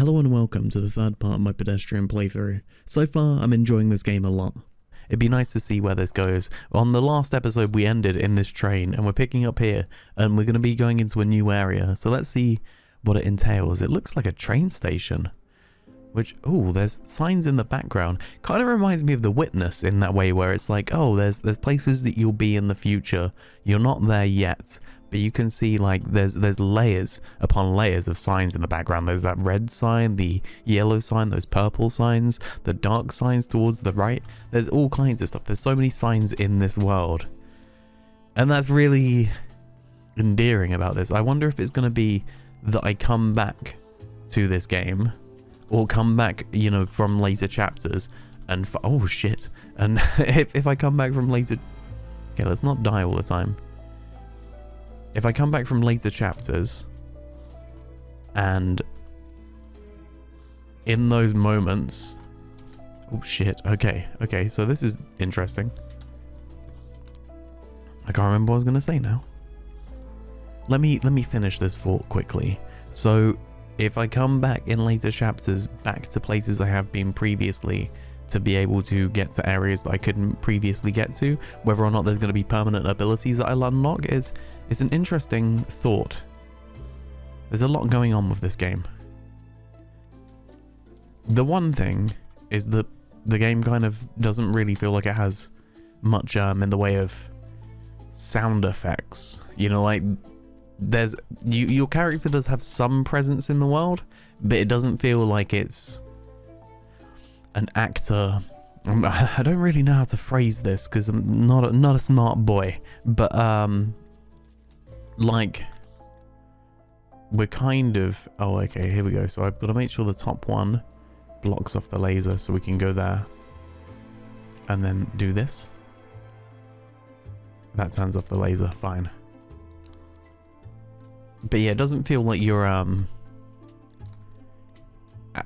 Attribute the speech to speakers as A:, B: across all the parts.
A: Hello and welcome to the third part of my Pedestrian playthrough. So far, I'm enjoying this game a lot. It'd be nice to see where this goes. On the last episode, we ended in this train, and we're picking up here, and we're going to be going into a new area. So let's see what it entails. It looks like a train station. Which, oh, there's signs in the background. Kind of reminds me of The Witness in that way, where it's like, oh, there's places that you'll be in the future. You're not there yet. But you can see like there's layers upon layers of signs in the background. There's that red sign, the yellow sign, those purple signs, the dark signs towards the right. There's all kinds of stuff. There's so many signs in this world. And that's really endearing about this. I wonder if it's going to be that I come back to this game or come back, you know, from later chapters and oh shit. And if I come back from later, okay, let's not die all the time. If I come back from later chapters and in those moments, oh shit, okay, so this is interesting. I can't remember what I was gonna say now. Let me finish this thought quickly. So if I come back in later chapters back to places I have been previously to be able to get to areas that I couldn't previously get to, whether or not there's going to be permanent abilities that I'll unlock is an interesting thought. There's a lot going on with this game. The one thing is that the game kind of doesn't really feel like it has much in the way of sound effects. You know, like there's your character does have some presence in the world, but it doesn't feel like it's an actor. I don't really know how to phrase this because I'm not a smart boy, but like we're kind of, oh okay, here we go. So I've got to make sure the top one blocks off the laser so we can go there and then do this. That turns off the laser, fine. But yeah, it doesn't feel like you're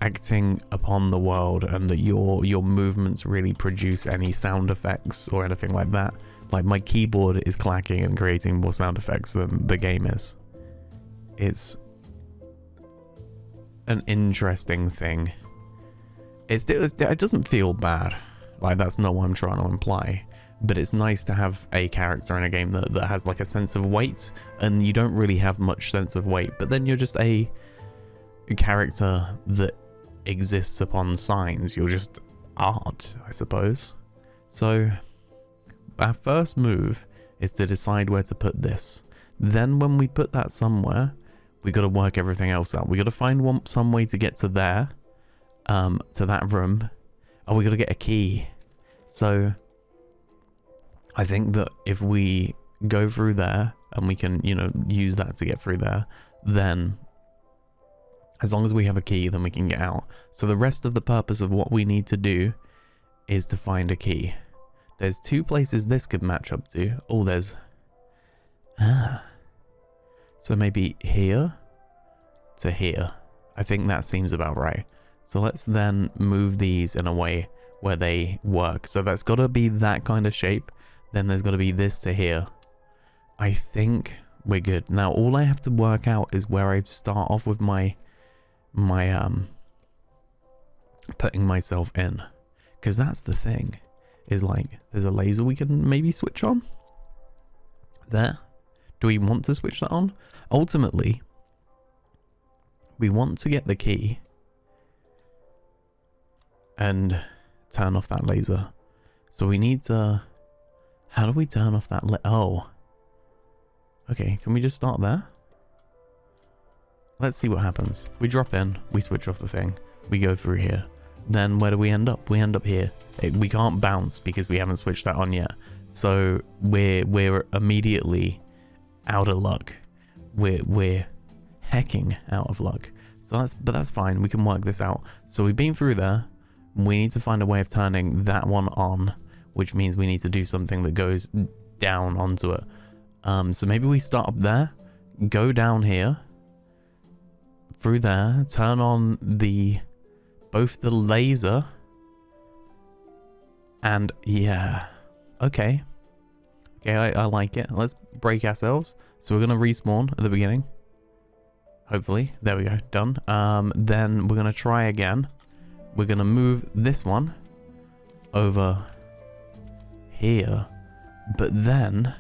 A: acting upon the world and that your movements really produce any sound effects or anything like that. Like my keyboard is clacking and creating more sound effects than the game is. It's an interesting thing. It doesn't feel bad. Like that's not what I'm trying to imply. But it's nice to have a character in a game that has like a sense of weight, and you don't really have much sense of weight, but then you're just a character that exists upon signs. You're just art, I suppose. So our first move is to decide where to put this. Then when we put that somewhere, we got to work everything else out. We got to find some way to get to there, to that room, and we got to get a key. So I think that if we go through there and we can, you know, use that to get through there, then as long as we have a key, then we can get out. So the rest of the purpose of what we need to do is to find a key. There's two places this could match up to. Oh, there's... So maybe here to here. I think that seems about right. So let's then move these in a way where they work. So that's got to be that kind of shape. Then there's got to be this to here. I think we're good. Now, all I have to work out is where I start off with my putting myself in, because that's the thing, is like there's a laser we can maybe switch on there. Do we want to switch that on? Ultimately, we want to get the key and turn off that laser. So we need to, how do we turn off that oh, okay, can we just start there? Let's see what happens. We drop in, we switch off the thing, we go through here. Then where do we end up? We end up here. We can't bounce because we haven't switched that on yet. So we're immediately out of luck. We're hecking out of luck. So that's fine. We can work this out. So we've been through there. We need to find a way of turning that one on, which means we need to do something that goes down onto it. So maybe we start up there, go down here, through there, turn on both the laser and yeah, okay, I like it. Let's break ourselves. So we're gonna respawn at the beginning. Hopefully. There we go. Done. Then we're going to try again. We're going to move this one over here. But then,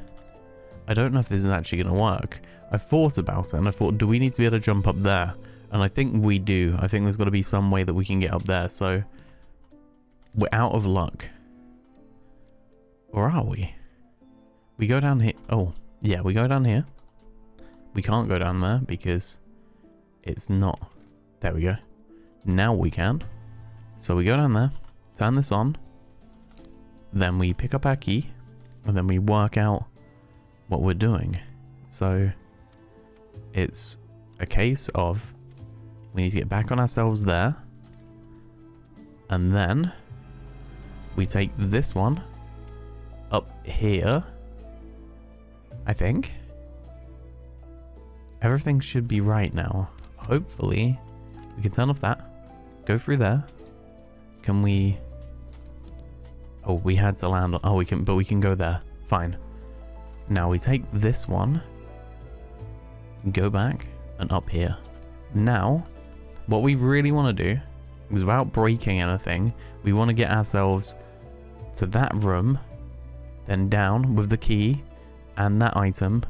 A: I don't know if this is actually going to work. I thought about it and I thought, do we need to be able to jump up there? And I think we do. I think there's got to be some way that we can get up there. So, we're out of luck. Or are we? We go down here. Oh, yeah, we go down here. We can't go down there because it's not. There we go. Now we can. So we go down there, turn this on. Then we pick up our key. And then we work out what we're doing. So it's a case of we need to get back on ourselves there. And then we take this one up here. I think. Everything should be right now. Hopefully. We can turn off that. Go through there. Can we... Oh, we had to land on... Oh, we can... But we can go there. Fine. Now we take this one. Go back. And up here. Now, what we really want to do is, without breaking anything, we want to get ourselves to that room. Then down with the key. And that item.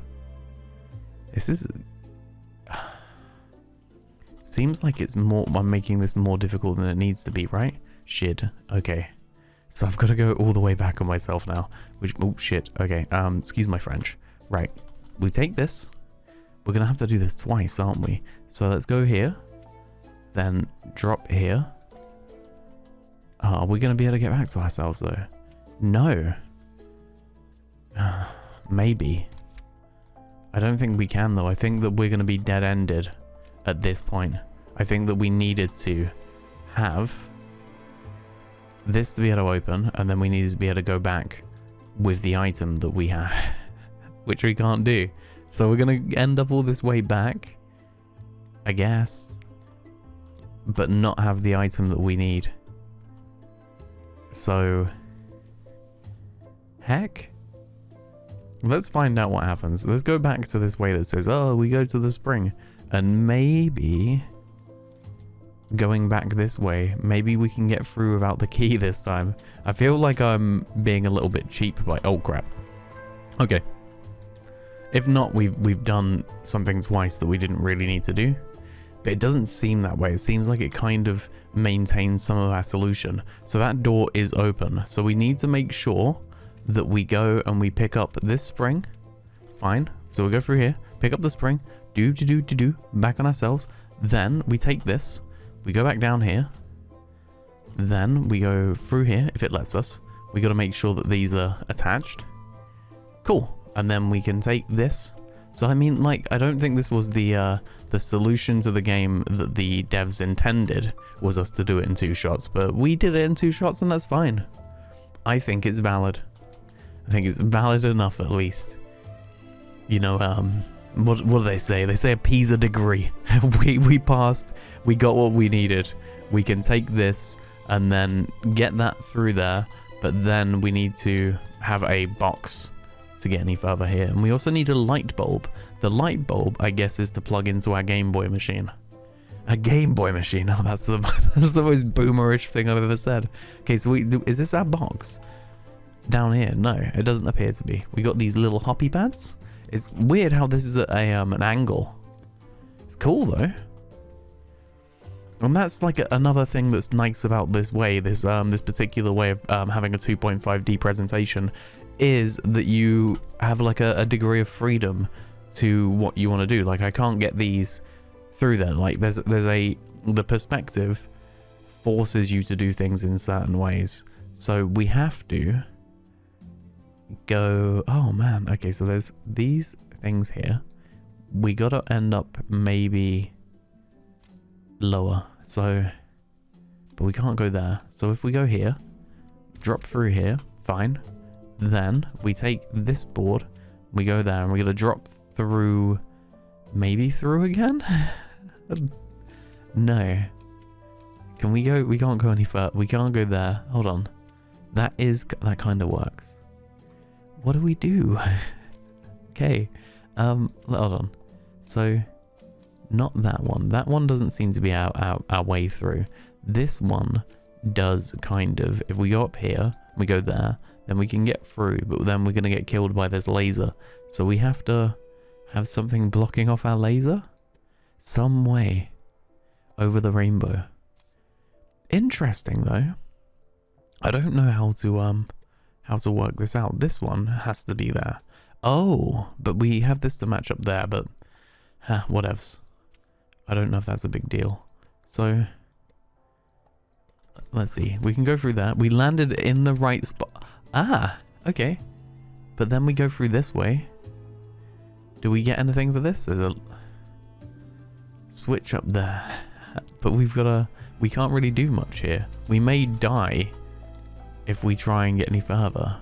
A: This is... Seems like it's more... I'm making this more difficult than it needs to be, right? Shit. Okay. So I've got to go all the way back on myself now. Which... Oh, shit. Okay. Excuse my French. Right. We take this. We're going to have to do this twice, aren't we? So let's go here. Then drop here. Are we going to be able to get back to ourselves, though? No. Maybe. I don't think we can, though. I think that we're going to be dead-ended at this point. I think that we needed to have this to be able to open, and then we needed to be able to go back with the item that we had, which we can't do. So we're going to end up all this way back, I guess, but not have the item that we need. So, heck? Let's find out what happens. Let's go back to this way that says, oh, we go to the spring. And maybe going back this way, maybe we can get through without the key this time. I feel like I'm being a little bit cheap by... Oh, crap. Okay. If not, we've done something twice that we didn't really need to do. But it doesn't seem that way. It seems like it kind of maintains some of our solution. So that door is open. So we need to make sure that we go and we pick up this spring. Fine. So we go through here, pick up the spring, do, back on ourselves. Then we take this, we go back down here. Then we go through here, if it lets us. We got to make sure that these are attached. Cool. And then we can take this. So I mean, like, I don't think this was the solution to the game that the devs intended, was us to do it in 2 shots. But we did it in 2 shots, and that's fine. I think it's valid. I think it's valid enough, at least. You know, what do they say? They say a Pisa degree. we passed. We got what we needed. We can take this and then get that through there. But then we need to have a box to get any further here. And we also need a light bulb. The light bulb, I guess, is to plug into our Game Boy machine. A Game Boy machine. Oh, that's the most boomerish thing I've ever said. Okay, so is this our box? Down here? No, it doesn't appear to be. We got these little hoppy pads. It's weird how this is at an angle. It's cool though. And that's like another thing that's nice about this way, this particular way of having a 2.5D presentation, is that you have like a degree of freedom to what you want to do. Like I can't get these through there. Like the perspective forces you to do things in certain ways. So we have to go... Oh man, okay, so there's these things here. We gotta end up maybe lower, so... But we can't go there. So if we go here, drop through here, fine. Then we take this board, we go there, and we're gonna drop through... Maybe through again? No. Can we go? We can't go any further. We can't go there. Hold on. That kind of works. What do we do? Okay. Hold on. So Not that one. That one doesn't seem to be our way through. This one does kind of. If we go up here, we go there, then we can get through, but then we're going to get killed by this laser. So we have to have something blocking off our laser? Some way over the rainbow. Interesting though. I don't know how to work this out. This one has to be there. Oh, but we have this to match up there, but whatevs. I don't know if that's a big deal. So let's see. We can go through that. We landed in the right spot. Ah, okay. But then we go through this way. Do we get anything for this? There's a switch up there. But we can't really do much here. We may die if we try and get any further.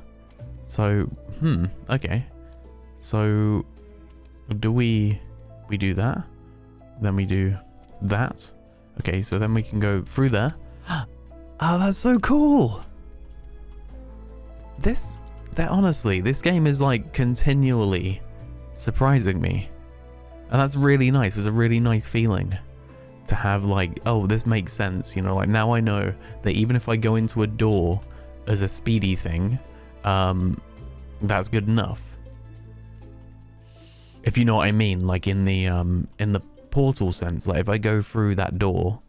A: So, okay. So, do we do that? Then we do that. Okay, so then we can go through there. Oh, that's so cool! Honestly, this game is like continually surprising me. And that's really nice. It's a really nice feeling to have like, oh, this makes sense. You know, like now I know that even if I go into a door as a speedy thing, that's good enough. If you know what I mean, like in the portal sense, like if I go through that door,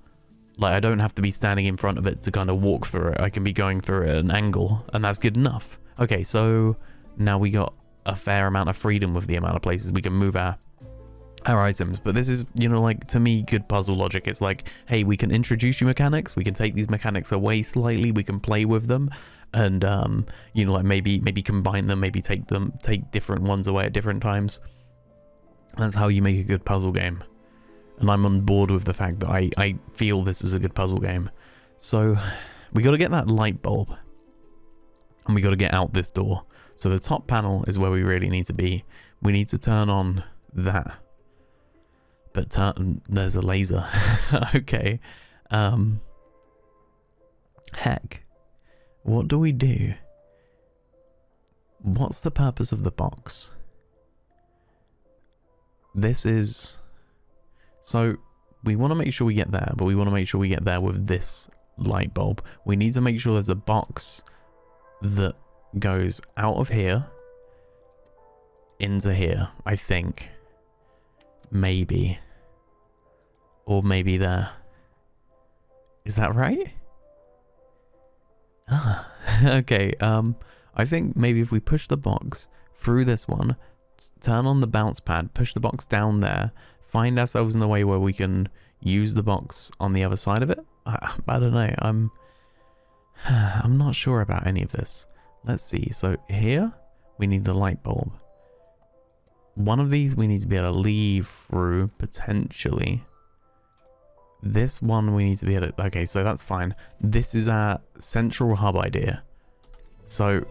A: like I don't have to be standing in front of it to kind of walk through it. I can be going through it at an angle, and that's good enough. Okay, so now we got a fair amount of freedom with the amount of places we can move our items. But this is, you know, like to me, good puzzle logic. It's like, hey, we can introduce you mechanics. We can take these mechanics away slightly. We can play with them, and you know, like maybe combine them. Maybe take different ones away at different times. That's how you make a good puzzle game. And I'm on board with the fact that I feel this is a good puzzle game. So we got to get that light bulb. And we got to get out this door. So the top panel is where we really need to be. We need to turn on that. But there's a laser. Okay. Heck. What do we do? What's the purpose of the box? This is... So, we want to make sure we get there, but we want to make sure we get there with this light bulb. We need to make sure there's a box that goes out of here into here, I think. Maybe. Or maybe there. Is that right? Ah, okay. I think maybe if we push the box through this one, turn on the bounce pad, push the box down there, find ourselves in the way where we can use the box on the other side of it. I don't know. I'm not sure about any of this. Let's see. So here we need the light bulb. One of these we need to be able to leave through potentially. This one we need to be able to... Okay, so that's fine. This is our central hub idea. So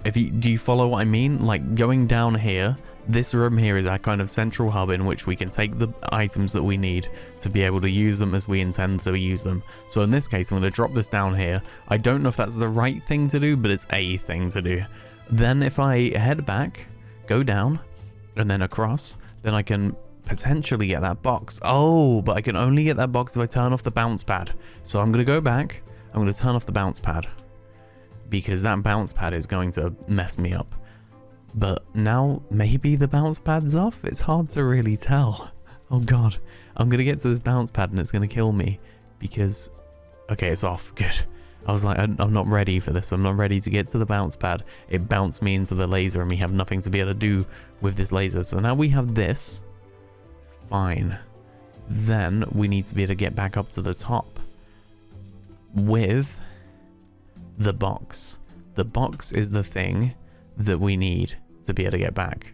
A: do you follow what I mean? Like going down here, this room here is our kind of central hub in which we can take the items that we need to be able to use them as we intend to use them. So in this case, I'm going to drop this down here. I don't know if that's the right thing to do, but it's a thing to do. Then if I head back, go down, and then across, then I can potentially get that box. Oh, but I can only get that box if I turn off the bounce pad. So I'm going to go back. I'm going to turn off the bounce pad, because that bounce pad is going to mess me up. But now maybe the bounce pad's off? It's hard to really tell. Oh god. I'm going to get to this bounce pad and it's going to kill me because... Okay, it's off. Good. I was like, I'm not ready for this. I'm not ready to get to the bounce pad. It bounced me into the laser and we have nothing to be able to do with this laser. So now we have this. Fine. Then we need to be able to get back up to the top with the box. The box is the thing that we need to be able to get back,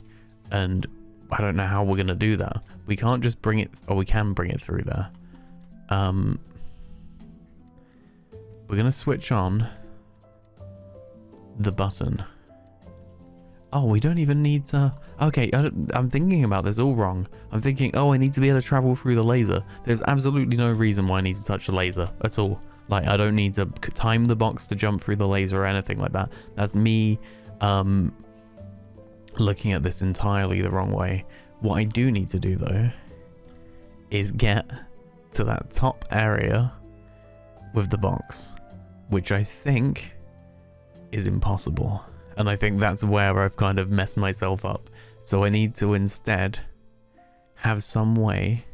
A: and I don't know how we're gonna do that. We can't just bring it, or we can bring it through there. We're gonna switch on the button. Oh, we don't even need to... Okay, I'm thinking about this all wrong. I'm thinking, oh, I need to be able to travel through the laser. There's absolutely no reason why I need to touch the laser at all. Like, I don't need to time the box to jump through the laser or anything like that. That's me looking at this entirely the wrong way. What I do need to do, though, is get to that top area with the box, which I think is impossible. And I think that's where I've kind of messed myself up. So I need to instead have some way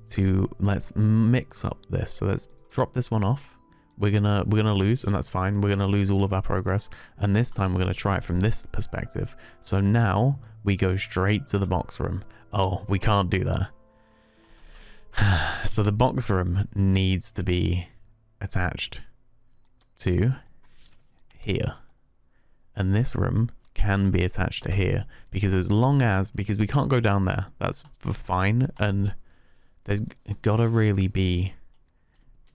A: to, let's mix up this. So let's drop this one off. We're gonna lose, and that's fine. We're gonna lose all of our progress. And this time we're gonna try it from this perspective. So now we go straight to the box room. Oh, we can't do that. So the box room needs to be attached to here. And this room can be attached to here, because because we can't go down there, that's fine, and there's gotta really be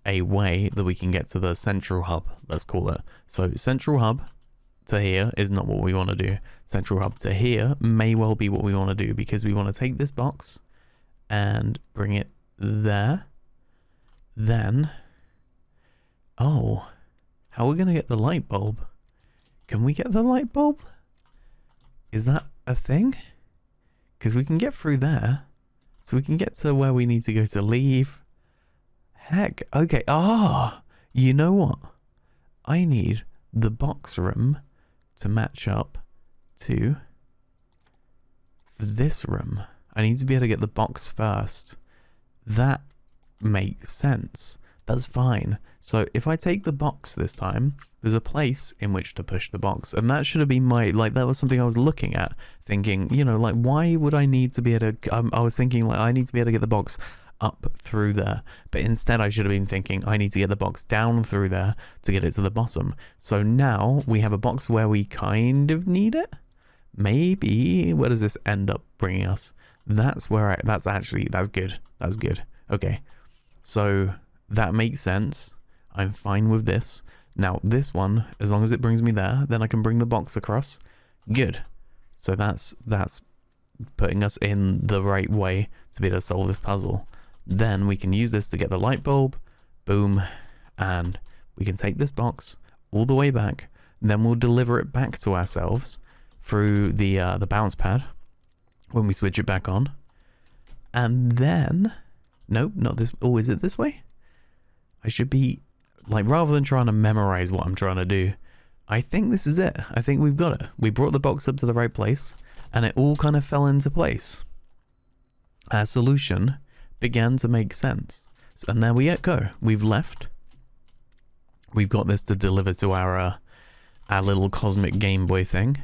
A: a way that we can get to the central hub, let's call it. So central hub to here is not what we want to do. Central hub to here may well be what we want to do, because we want to take this box and bring it there. Then, oh, how are we going to get the light bulb? Can we get the light bulb? Is that a thing? Because we can get through there. So we can get to where we need to go to leave. Heck, okay. Ah, you know what? I need the box room to match up to this room. I need to be able to get the box first. That makes sense. That's fine. So if I take the box this time, there's a place in which to push the box. And that should have been my, like, that was something I was looking at, thinking, you know, like, why would I need to be able to, I was thinking, like, I need to be able to get the box up through there. But instead I should have been thinking, I need to get the box down through there to get it to the bottom. So now we have a box where we kind of need it. Maybe, where does this end up bringing us? That's where that's good. That's good. Okay. So that makes sense. I'm fine with this. Now this one, as long as it brings me there, then I can bring the box across. Good. So that's putting us in the right way to be able to solve this puzzle. Then we can use this to get the light bulb. Boom. And we can take this box all the way back. Then we'll deliver it back to ourselves through the bounce pad when we switch it back on. And then, nope, not this. Oh, is it this way? I should be, like, rather than trying to memorize what I'm trying to do, I think this is it. I think we've got it. We brought the box up to the right place, and it all kind of fell into place. Our solution began to make sense. And there we go. We've left. We've got this to deliver to our little cosmic Game Boy thing,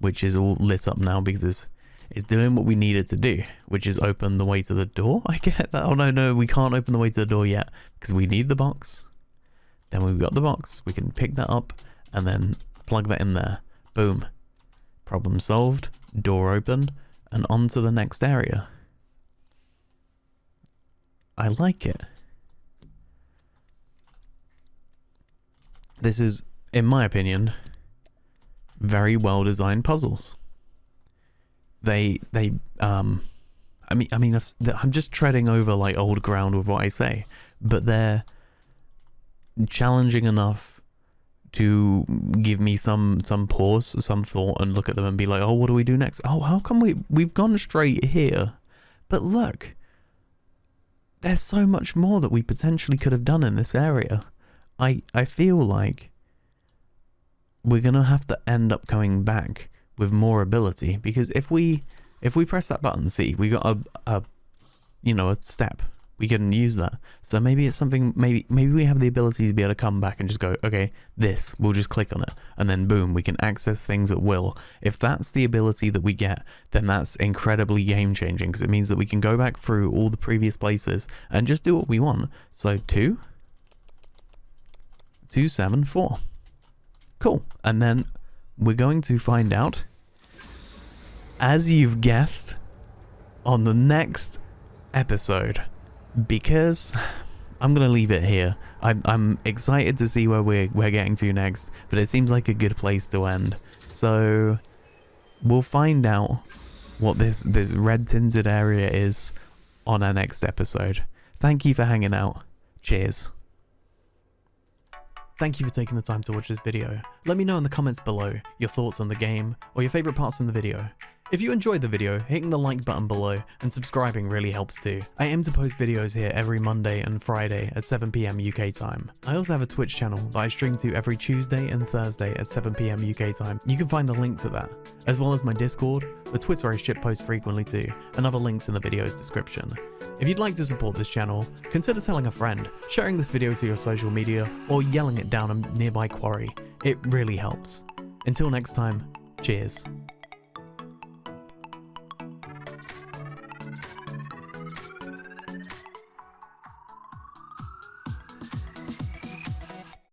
A: which is all lit up now because it's doing what we need it to do, which is open the way to the door. I get that. Oh, no, we can't open the way to the door yet because we need the box. Then we've got the box. We can pick that up and then plug that in there. Boom. Problem solved. Door opened. And on to the next area. I like it. This is, in my opinion, very well designed puzzles. I mean, I'm just treading over like old ground with what I say, but they're challenging enough to give me some pause, some thought, and look at them and be like, oh, what do we do next? Oh, how come we've gone straight here? But look, there's so much more that we potentially could have done in this area. I feel like we're gonna have to end up coming back with more ability, because if we press that button, see, we got a step, we can use that. So maybe it's something, maybe we have the ability to be able to come back and just go, okay, this, we'll just click on it, and then boom, we can access things at will. If that's the ability that we get, then that's incredibly game changing, because it means that we can go back through all the previous places and just do what we want. So 2, 7, 4. Cool. And then we're going to find out, as you've guessed, on the next episode, because I'm gonna leave it here. I'm excited to see where we're getting to next, but it seems like a good place to end. So we'll find out what this red tinted area is on our next episode. Thank you for hanging out. Cheers. Thank you for taking the time to watch this video. Let me know in the comments below your thoughts on the game or your favourite parts from the video. If you enjoyed the video, hitting the like button below and subscribing really helps too. I aim to post videos here every Monday and Friday at 7 PM UK time. I also have a Twitch channel that I stream to every Tuesday and Thursday at 7 PM UK time. You can find the link to that, as well as my Discord, the Twitter I shitpost frequently too, and other links in the video's description. If you'd like to support this channel, consider telling a friend, sharing this video to your social media, or yelling it down a nearby quarry. It really helps. Until next time, cheers.